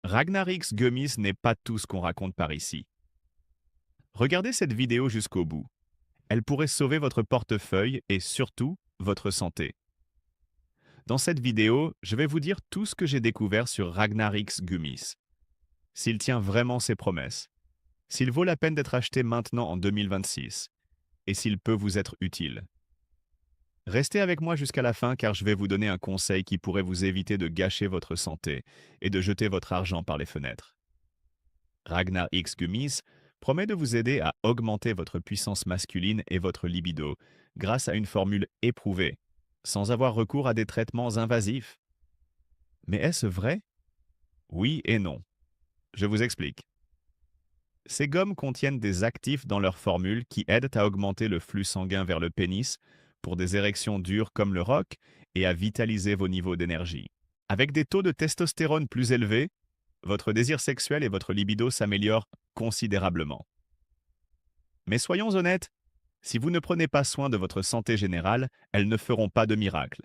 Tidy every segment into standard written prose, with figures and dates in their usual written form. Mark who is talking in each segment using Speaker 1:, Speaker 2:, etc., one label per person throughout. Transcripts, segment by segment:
Speaker 1: Ragnar X Gummies n'est pas tout ce qu'on raconte par ici. Regardez cette vidéo jusqu'au bout. Elle pourrait sauver votre portefeuille et surtout votre santé. Dans cette vidéo, je vais vous dire tout ce que j'ai découvert sur Ragnar X Gummies. S'il tient vraiment ses promesses, s'il vaut la peine d'être acheté maintenant en 2026 et s'il peut vous être utile. Restez avec moi jusqu'à la fin car je vais vous donner un conseil qui pourrait vous éviter de gâcher votre santé et de jeter votre argent par les fenêtres. Ragnar X Gummies promet de vous aider à augmenter votre puissance masculine et votre libido grâce à une formule éprouvée, sans avoir recours à des traitements invasifs. Mais est-ce vrai? Oui et non. Je vous explique. Ces gommes contiennent des actifs dans leur formule qui aident à augmenter le flux sanguin vers le pénis pour des érections dures comme le rock et à vitaliser vos niveaux d'énergie. Avec des taux de testostérone plus élevés, votre désir sexuel et votre libido s'améliorent considérablement. Mais soyons honnêtes, si vous ne prenez pas soin de votre santé générale, elles ne feront pas de miracle.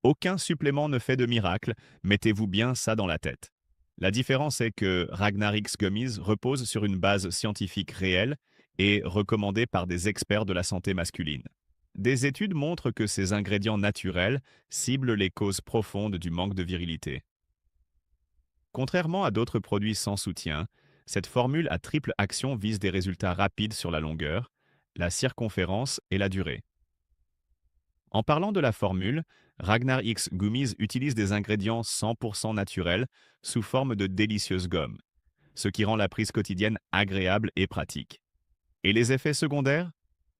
Speaker 1: Aucun supplément ne fait de miracle, mettez-vous bien ça dans la tête. La différence est que Ragnar X Gummies repose sur une base scientifique réelle et recommandée par des experts de la santé masculine. Des études montrent que ces ingrédients naturels ciblent les causes profondes du manque de virilité. Contrairement à d'autres produits sans soutien, cette formule à triple action vise des résultats rapides sur la longueur, la circonférence et la durée. En parlant de la formule, Ragnar X Gummies utilise des ingrédients 100% naturels sous forme de délicieuses gommes, ce qui rend la prise quotidienne agréable et pratique. Et les effets secondaires?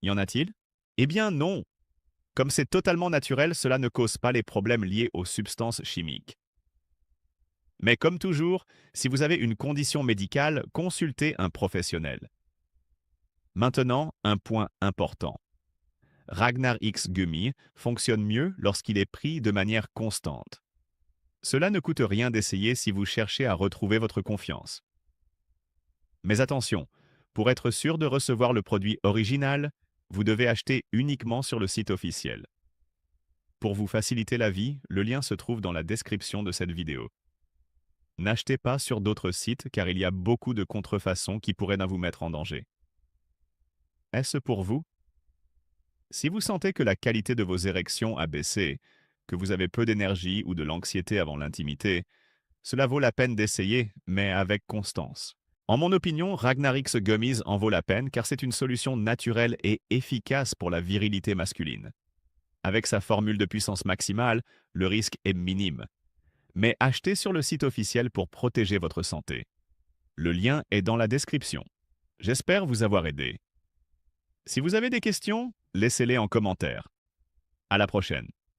Speaker 1: Y en a-t-il? Eh bien non! Comme c'est totalement naturel, cela ne cause pas les problèmes liés aux substances chimiques. Mais comme toujours, si vous avez une condition médicale, consultez un professionnel. Maintenant, un point important. Ragnar X Gummy fonctionne mieux lorsqu'il est pris de manière constante. Cela ne coûte rien d'essayer si vous cherchez à retrouver votre confiance. Mais attention, pour être sûr de recevoir le produit original, vous devez acheter uniquement sur le site officiel. Pour vous faciliter la vie, le lien se trouve dans la description de cette vidéo. N'achetez pas sur d'autres sites car il y a beaucoup de contrefaçons qui pourraient vous mettre en danger. Est-ce pour vous? Si vous sentez que la qualité de vos érections a baissé, que vous avez peu d'énergie ou de l'anxiété avant l'intimité, cela vaut la peine d'essayer, mais avec constance. En mon opinion, Ragnar X Gummies en vaut la peine car c'est une solution naturelle et efficace pour la virilité masculine. Avec sa formule de puissance maximale, le risque est minime. Mais achetez sur le site officiel pour protéger votre santé. Le lien est dans la description. J'espère vous avoir aidé. Si vous avez des questions, laissez-les en commentaire. À la prochaine.